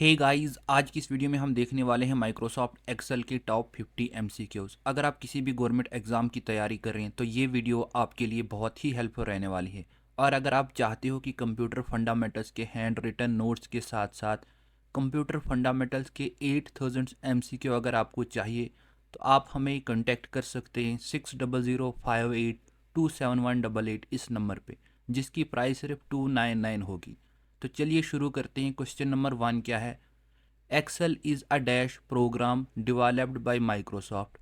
Hey guys, आज की इस वीडियो में हम देखने वाले हैं माइक्रोसॉफ्ट एक्सेल के टॉप 50 एमसीक्यूज। अगर आप किसी भी गवर्नमेंट एग्जाम की तैयारी कर रहे हैं तो ये वीडियो आपके लिए बहुत ही हेल्पफुल रहने वाली है। और अगर आप चाहते हो कि कंप्यूटर फंडामेंटल्स के हैंड रिटन नोट्स के साथ साथ कंप्यूटर फंडामेंटल्स के 8000 एमसीक्यू अगर आपको चाहिए तो आप हमें कॉन्टेक्ट कर सकते हैं 6005827188 इस नंबर पे, जिसकी प्राइस सिर्फ 299 होगी। तो चलिए शुरू करते हैं। क्वेश्चन नंबर 1 क्या है? Excel is a dash program developed by Microsoft.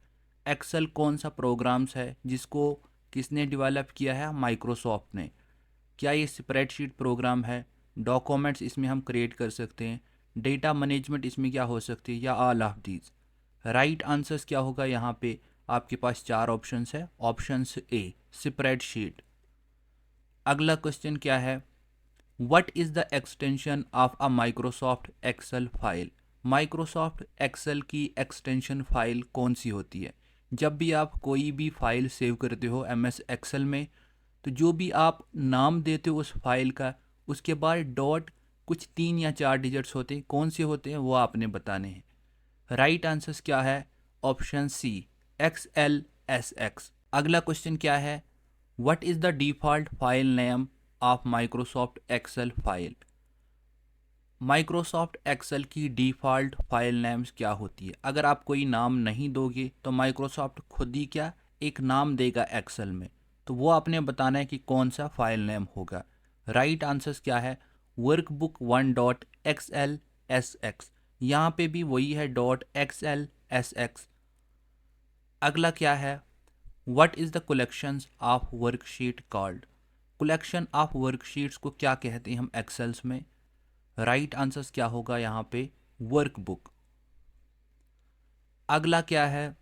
Excel कौन सा प्रोग्राम्स है जिसको किसने डेवलप किया है? माइक्रोसॉफ्ट ने। क्या ये स्प्रेडशीट प्रोग्राम है? डॉक्यूमेंट्स इसमें हम क्रिएट कर सकते हैं। डेटा मैनेजमेंट इसमें क्या हो सकती है, या all of these? Right answers क्या होगा यहाँ पे? आपके पास चार ऑप्शंस है। ऑप्शंस ए स्प्रेडशीट। अगला क्वेश्चन क्या है? What is the extension of a Microsoft Excel file? Microsoft Excel की एक्सटेंशन फाइल कौन सी होती है? जब भी आप कोई भी फाइल सेव करते हो एमएस एक्सेल में, तो जो भी आप नाम देते हो उस फाइल का, उसके बाद डॉट कुछ 3 या 4 डिजिट्स होते हैं। कौन से होते हैं वो आपने बताने हैं। राइट आंसर्स क्या है? Option C XLSX। अगला क्वेश्चन क्या है? What is the default file name of Microsoft Excel file? Microsoft Excel की डिफ़ॉल्ट फाइल नेम्स क्या होती है? अगर आप कोई नाम नहीं दोगे तो माइक्रोसॉफ्ट खुद ही क्या एक नाम देगा एक्सेल में, तो वो आपने बताना है कि कौन सा फाइल नेम होगा। राइट आंसर्स क्या है? Workbook 1.xlsx। यहाँ पे भी वही है .xlsx। अगला क्या है? What is the collections of worksheet called? Collection of worksheets को क्या कहते हैं हम एक्सेल्स में? राइट आंसर्स क्या होगा यहाँ पे? वर्कबुक। अगला क्या है?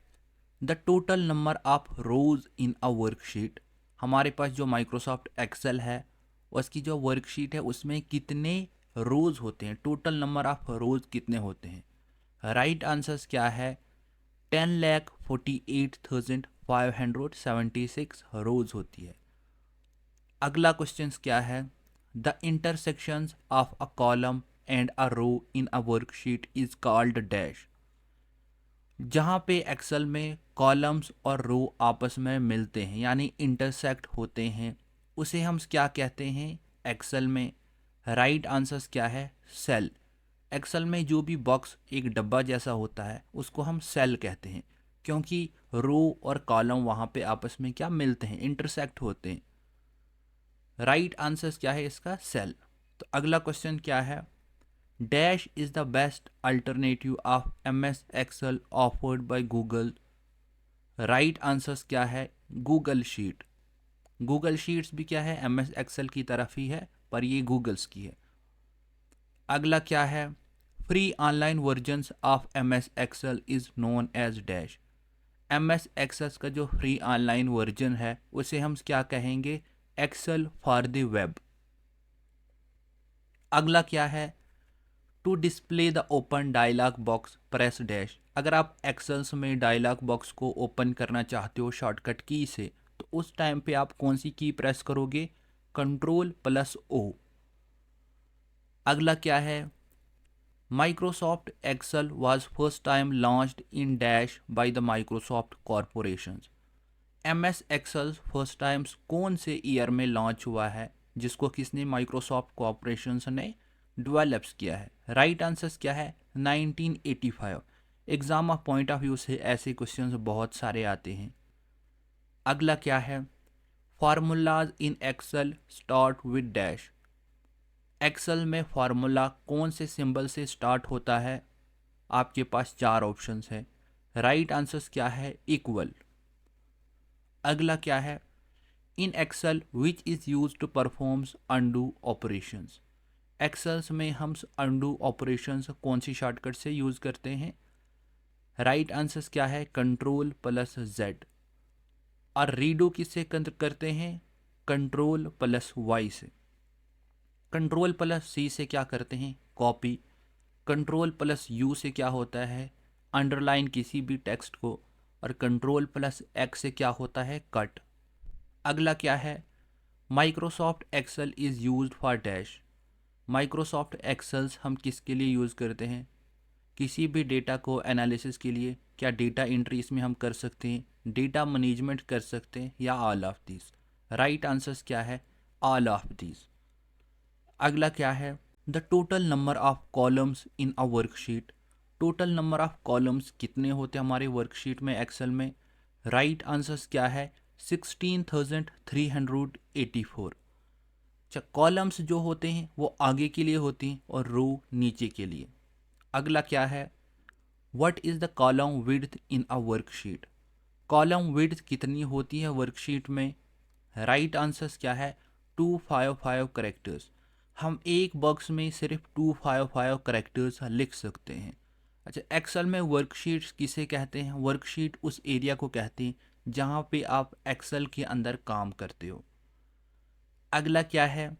The total number of rose in a worksheet. हमारे पास जो माइक्रोसॉफ्ट एक्सेल है उसकी जो वर्कशीट है उसमें कितने रोज होते हैं? टोटल नंबर ऑफ रोज कितने होते हैं? राइट आंसर्स क्या है? 10,48,576 रोज होती है। अगला क्वेश्चन क्या है? The intersections of a column and a row in a worksheet is called dash. जहाँ पे एक्सेल में कॉलम्स और रो आपस में मिलते हैं यानी इंटरसेक्ट होते हैं, उसे हम क्या कहते हैं एक्सेल में? राइट आंसर्स क्या है? सेल। एक्सेल में जो भी बॉक्स एक डब्बा जैसा होता है उसको हम सेल कहते हैं, क्योंकि रो और कॉलम वहाँ पे आपस में क्या मिलते हैं, इंटरसेक्ट होते हैं। राइट आंसर्स क्या है इसका? सेल। तो अगला क्वेश्चन क्या है? Dash is the best alternative of MS Excel offered by Google. Right answers क्या है? Google sheet. गूगल शीट्स भी क्या है, MS एक्सेल की तरफ ही है, पर ये गूगल्स की है। अगला क्या है? Free online versions of MS Excel is known as dash. MS Excel का जो फ्री ऑनलाइन वर्जन है उसे हम क्या कहेंगे? Excel for the web. अगला क्या है? To display the open dialog box press dash. अगर आप एक्सेल्स में डायलॉग बॉक्स को ओपन करना चाहते हो शॉर्टकट की से, तो उस टाइम पे आप कौन सी की प्रेस करोगे? Ctrl+O। अगला क्या है? Microsoft Excel was first time launched in dash by the Microsoft corporation. MS Excel first time कौन से ईयर में लॉन्च हुआ है, जिसको किसने? माइक्रोसॉफ्ट कॉरपोरेशन ने डेवलप्स किया है। राइट आंसर्स क्या है? 1985। Exam of point of view से ऐसे क्वेश्चंस बहुत सारे आते हैं। अगला क्या है? Formulas in Excel start with dash. Excel में फार्मूला कौन से सिंबल से स्टार्ट होता है? आपके पास चार ऑप्शंस हैं। राइट आंसर्स क्या है? इक्वल। अगला क्या है? In Excel which is use to performs undo operations. Excels में हम अनडू ऑपरेशंस कौन सी शॉर्टकट से यूज़ करते हैं? राइट आंसर्स क्या है? Ctrl+Z। और रीडो किससे करते हैं? Ctrl+Y से। Ctrl+C से क्या करते हैं? कॉपी। Ctrl+U से क्या होता है? अंडरलाइन किसी भी टेक्स्ट को। और Ctrl+X से क्या होता है? कट। अगला क्या है? Microsoft Excel is used for dash. Microsoft Excels हम किसके लिए यूज़ करते हैं? किसी भी डेटा को एनालिसिस के लिए। क्या डेटा एंट्री इसमें हम कर सकते हैं, डेटा मैनेजमेंट कर सकते हैं, या all of this? Right answers क्या है? All of this. अगला क्या है? The total number of columns in a worksheet. Total number of columns कितने होते हैं हमारे वर्कशीट में, एक्सेल में? राइट आंसर्स क्या है? 16,384। अच्छा, कॉलम्स जो होते हैं वो आगे के लिए होती हैं और रो नीचे के लिए। अगला क्या है? What is the column width in a worksheet? Column width कितनी होती है वर्कशीट में? राइट आंसर्स क्या है? 255 करेक्टर्स। हम एक बॉक्स में सिर्फ 255 करेक्टर्स लिख सकते हैं। अच्छा, एक्सेल में वर्कशीट्स किसे कहते हैं? वर्कशीट उस एरिया को कहते हैं जहाँ पे आप एक्सेल के अंदर काम करते हो। अगला क्या है?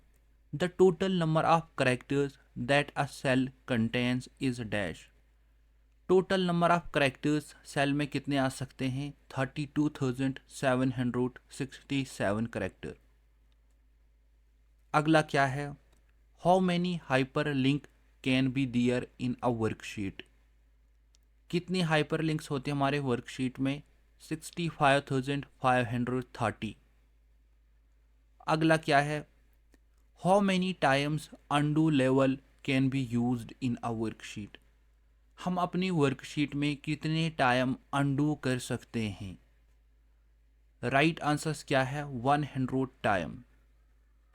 The total number of characters that a cell contains is dash. Total number of characters cell में कितने आ सकते हैं? 32,767 करेक्टर। अगला क्या है? How many hyper link can be their in a worksheet? कितने हाइपर लिंक्स होते हैं हमारे वर्कशीट में? 65,530। अगला क्या है? How many times undo level can be used in a worksheet? हम अपनी वर्कशीट में कितने टाइम अनडू कर सकते हैं? राइट आंसर्स क्या है? 100 टाइम।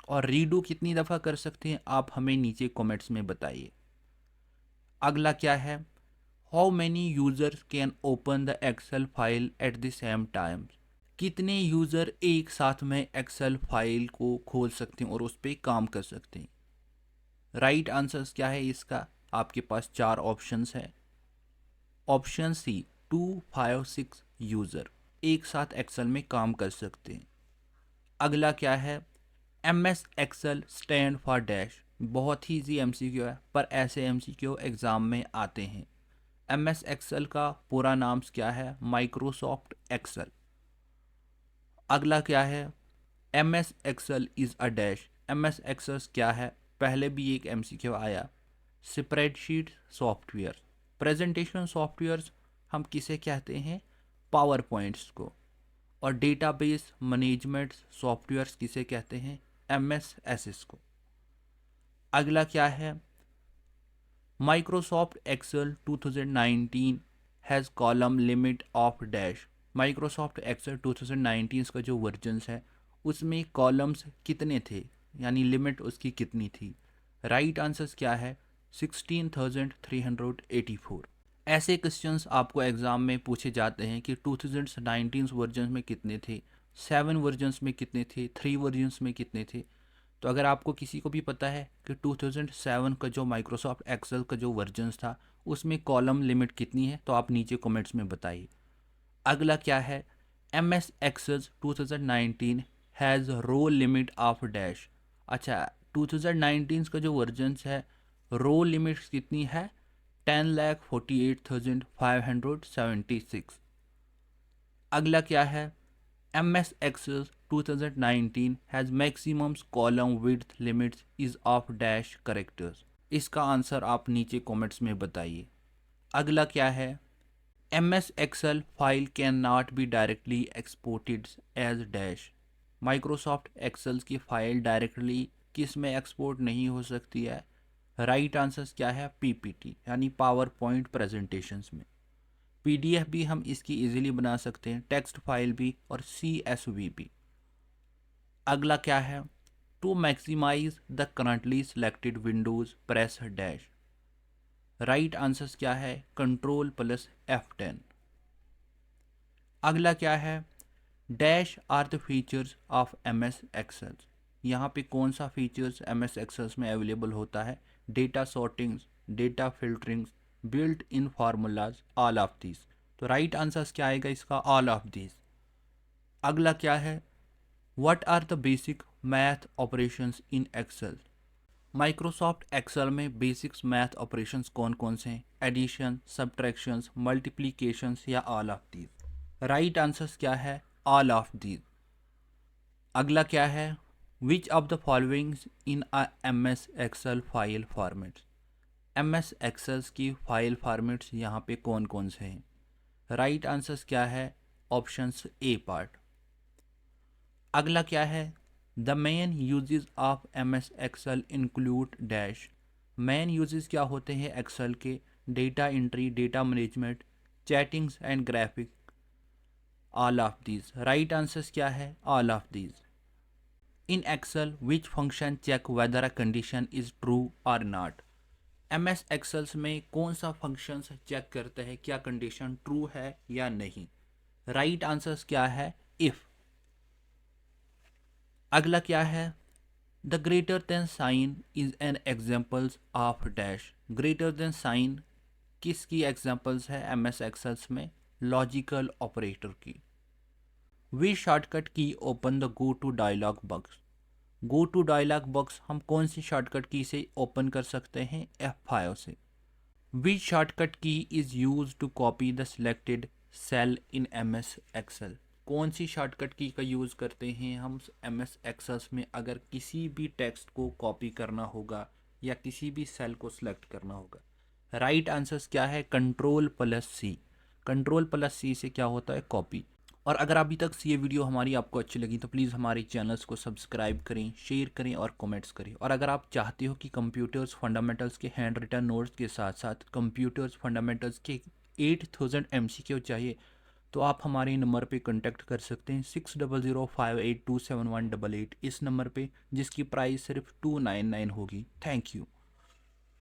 और रीडू कितनी दफ़ा कर सकते हैं आप हमें नीचे कमेंट्स में बताइए। अगला क्या है? How many users can open the Excel file at the same time? कितने यूज़र एक साथ में एक्सेल फाइल को खोल सकते हैं और उस पर काम कर सकते हैं? राइट आंसर्स क्या है इसका? आपके पास चार ऑप्शंस है। ऑप्शन सी, 256 यूज़र एक साथ एक्सेल में काम कर सकते हैं। अगला क्या है? M S Excel stand for dash. बहुत ही ईजी एमसीक्यू है, पर ऐसे एमसीक्यू एग्ज़ाम में आते हैं। एम एस एक्सेल का पूरा नाम क्या है? Microsoft Excel. अगला क्या है? M S Excel is a dash. M S Excel क्या है? पहले भी एक एमसीक्यू आया। Spreadsheet software. प्रेजेंटेशन सॉफ्टवेयर्स हम किसे कहते हैं? पावर पॉइंट्स को। और डेटाबेस मैनेजमेंट सॉफ्टवेयर्स किसे कहते हैं? एम एस एस को। अगला क्या है? Microsoft Excel 2019 has column limit of dash. Microsoft Excel 2019 का जो वर्जन्स है उसमें कॉलम्स कितने थे, यानी लिमिट उसकी कितनी थी? राइट आंसर्स क्या है? 16,384। ऐसे क्वेश्चंस आपको एग्ज़ाम में पूछे जाते हैं कि 2019 वर्जन में कितने थे, 7 वर्जन्स में कितने थे, 3 वर्जन्स में कितने थे। तो अगर आपको किसी को भी पता है कि 2007 का जो माइक्रोसॉफ्ट एक्सेल का जो वर्जन्स था उसमें कॉलम लिमिट कितनी है, तो आप नीचे कमेंट्स में बताइए। अगला क्या है? M S Excel 2019 has row limit of dash. अच्छा, 2019 का जो वर्जन्स है रो लिमिट कितनी है? 10,48,576। अगला क्या है? M S Excel 2019 has maximum column width limits is of dash characters. इसका आंसर आप नीचे कमेंट्स में बताइए। अगला क्या है? M S Excel file can not be directly exported as dash. Microsoft Excel की फ़ाइल डायरेक्टली किस में एक्सपोर्ट नहीं हो सकती है? राइट आंसर्स क्या है? पीपीटी यानी पावर पॉइंट प्रेजेंटेशंस में। पीडीएफ भी हम इसकी इजीली बना सकते हैं, टेक्स्ट फाइल भी और सीएसवी भी। अगला क्या है? To maximize the currently selected windows press dash. Right answers क्या है? Control plus F10। अगला क्या है? Dash are the features of M S Excel. यहाँ पे कौन सा फीचर्स एम एस एक्सेल्स में अवेलेबल होता है? Data sortings, data filterings, built in formulas, all of this. तो राइट आंसर्स क्या आएगा इसका? All of this. अगला क्या है? What are the basic math operations in Excel. Microsoft Excel में बेसिक्स मैथ ऑपरेशंस कौन कौन से हैं? एडिशन, सब्ट्रैक्शंस, मल्टीप्लिकेशंस, या all of these? Right answers क्या है? All of these. अगला क्या है? Which of the following in a M S Excel file formats. M S एक्सेल्स की फाइल फॉर्मेट्स यहाँ पे कौन कौन से हैं? राइट आंसर्स क्या है? Options A part. अगला क्या है? The main uses of M S Excel include dash. Main uses क्या होते हैं एक्सेल के? Data entry, data management, chattings and graphic, all of these. Right answers क्या है? All of these. In Excel which function check whether a condition is true और not. M S Excels में कौन सा फंक्शन चेक करता है क्या condition true है या नहीं? राइट आंसर्स क्या है? इफ। अगला क्या है? The greater than sign is an examples of dash. Greater than sign किसकी एग्जाम्पल्स है एम एस एक्सेल्स में? लॉजिकल ऑपरेटर की। We shortcut key open the go to dialog box. Go to dialog box हम कौन सी shortcut की से open कर सकते हैं? F5 से। Which shortcut key is use to copy the selected cell in M S Excel. कौन सी शॉर्टकट की का यूज़ करते हैं हम एम एस एक्सेल्स में अगर किसी भी टेक्स्ट को कॉपी करना होगा या किसी भी सेल को सिलेक्ट करना होगा? राइट आंसर्स क्या है? कंट्रोल प्लस सी। कंट्रोल प्लस सी से क्या होता है? कॉपी। और अगर अभी तक से ये वीडियो हमारी आपको अच्छी लगी तो प्लीज़ हमारे चैनल्स को सब्सक्राइब करें, शेयर करें और कमेंट्स करें। और अगर आप चाहते हो कि कंप्यूटर्स फंडामेंटल्स के हैंड रिटन नोट्स के साथ साथ कंप्यूटर्स फंडामेंटल्स के 8000 MCQ चाहिए तो आप हमारे नंबर पे कांटेक्ट कर सकते हैं 6005827188 इस नंबर पे, जिसकी प्राइस सिर्फ 299 होगी। Thank you.